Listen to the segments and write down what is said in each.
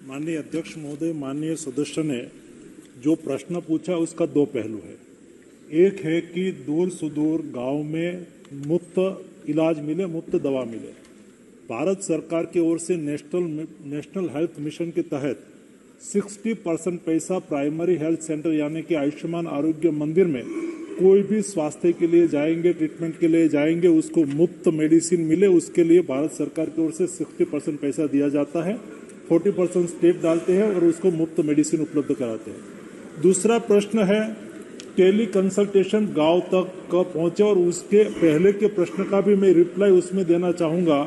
माननीय अध्यक्ष महोदय, माननीय सदस्य ने जो प्रश्न पूछा उसका दो पहलू है। एक है कि दूर सुदूर गांव में मुफ्त इलाज मिले, मुफ्त दवा मिले। भारत सरकार की ओर से नेशनल हेल्थ मिशन के तहत 60% पैसा प्राइमरी हेल्थ सेंटर यानी कि आयुष्मान आरोग्य मंदिर में कोई भी स्वास्थ्य के लिए जाएंगे, ट्रीटमेंट के लिए जाएंगे, उसको मुफ्त मेडिसिन मिले, उसके लिए भारत सरकार की ओर से 60% पैसा दिया जाता है। 40% स्टेट डालते हैं और उसको मुफ्त मेडिसिन उपलब्ध कराते हैं। दूसरा प्रश्न है टेली कंसल्टेशन गांव तक कब पहुंचे, और उसके पहले के प्रश्न का भी मैं रिप्लाई उसमें देना चाहूंगा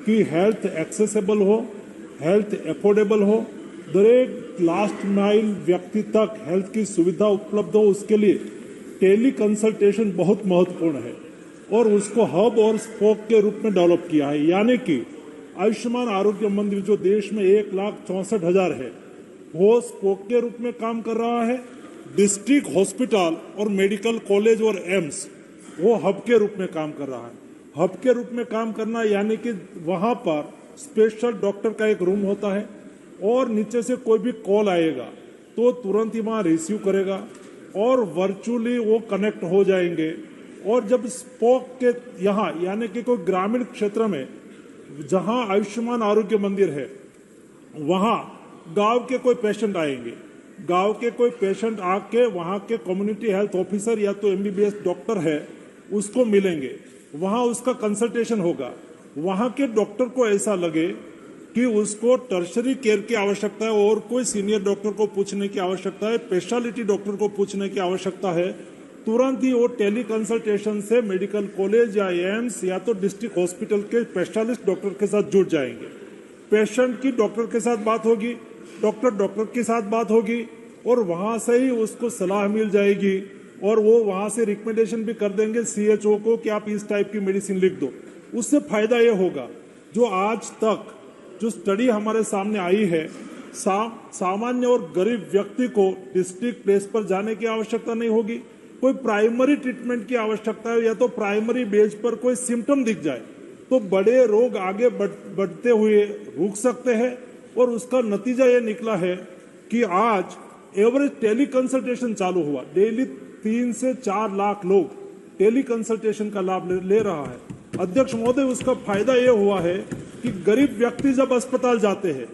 कि हेल्थ एक्सेसिबल हो, हेल्थ अफोर्डेबल हो, दरेक लास्ट माइल व्यक्ति तक हेल्थ की सुविधा उपलब्ध हो, उसके लिए टेली कंसल्टेशन बहुत महत्वपूर्ण है और उसको हब और स्पोक के रूप में डेवलप किया है। यानी कि आयुष्मान आरोग्य मंदिर जो देश में 1,64,000 है, वो स्पोक के रूप में काम कर रहा है। डिस्ट्रिक्ट हॉस्पिटल और मेडिकल कॉलेज और एम्स वो हब के रूप में काम कर रहा है। हब के रूप में काम करना यानी कि वहां पर स्पेशल डॉक्टर का एक रूम होता है और नीचे से कोई भी कॉल आएगा तो तुरंत ही वहां रिसीव करेगा और वर्चुअली वो कनेक्ट हो जाएंगे। और जब स्पोक के यहाँ यानी कि कोई ग्रामीण क्षेत्र में जहां आयुष्मान आरोग्य मंदिर है, वहां गांव के कोई पेशेंट आएंगे, गांव के कोई पेशेंट आके वहां के कम्युनिटी हेल्थ ऑफिसर या तो एमबीबीएस डॉक्टर है उसको मिलेंगे, वहां उसका कंसल्टेशन होगा। वहां के डॉक्टर को ऐसा लगे कि उसको टर्शरी केयर की आवश्यकता है और कोई सीनियर डॉक्टर को पूछने की आवश्यकता है, स्पेशलिटी डॉक्टर को पूछने की आवश्यकता है, तुरंत ही वो टेली कंसल्टेशन से मेडिकल कॉलेज या एम्स या तो डिस्ट्रिक्ट हॉस्पिटल के स्पेशलिस्ट डॉक्टर के साथ जुड़ जाएंगे। पेशेंट की डॉक्टर के साथ बात होगी, डॉक्टर के साथ बात होगी और वहां से ही उसको सलाह मिल जाएगी और वो वहां से रिकमेंडेशन भी कर देंगे सीएचओ को कि आप इस टाइप की मेडिसिन लिख दो। उससे फायदा ये होगा, जो आज तक जो स्टडी हमारे सामने आई है, सामान्य और गरीब व्यक्ति को डिस्ट्रिक्ट प्लेस पर जाने की आवश्यकता नहीं होगी। कोई प्राइमरी ट्रीटमेंट की आवश्यकता है या तो प्राइमरी बेस पर कोई सिम्टम दिख जाए तो बड़े रोग आगे बढ़ते हुए रुक सकते हैं। और उसका नतीजा ये निकला है कि आज एवरेज टेली कंसल्टेशन चालू हुआ, डेली 3 से 4 लाख लोग टेली कंसल्टेशन का लाभ ले रहा है। अध्यक्ष महोदय, उसका फायदा ये हुआ है कि गरीब व्यक्ति जब अस्पताल जाते हैं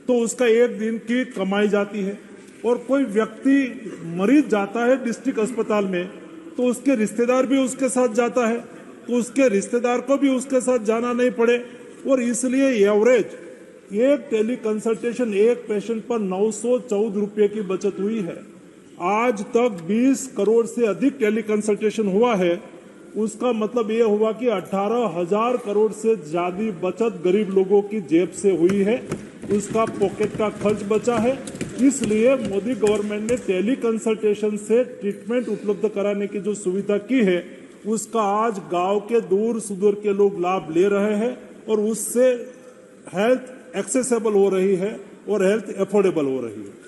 तो उसका एक दिन की कमाई जाती है और कोई व्यक्ति मरीज जाता है डिस्ट्रिक्ट अस्पताल में तो उसके रिश्तेदार भी उसके साथ जाता है, तो उसके रिश्तेदार को भी उसके साथ जाना नहीं पड़े। और इसलिए एवरेज एक टेली कंसल्टेशन एक पेशेंट पर 914 रुपये की बचत हुई है। आज तक 20 करोड़ से अधिक टेली कंसल्टेशन हुआ है। उसका मतलब ये हुआ कि 18,000 करोड़ से ज्यादा बचत गरीब लोगों की जेब से हुई है, उसका पॉकेट का खर्च बचा है। इसलिए मोदी गवर्नमेंट ने टेली कंसल्टेशन से ट्रीटमेंट उपलब्ध कराने की जो सुविधा की है उसका आज गांव के दूर सुदूर के लोग लाभ ले रहे हैं और उससे हेल्थ एक्सेसिबल हो रही है और हेल्थ अफोर्डेबल हो रही है।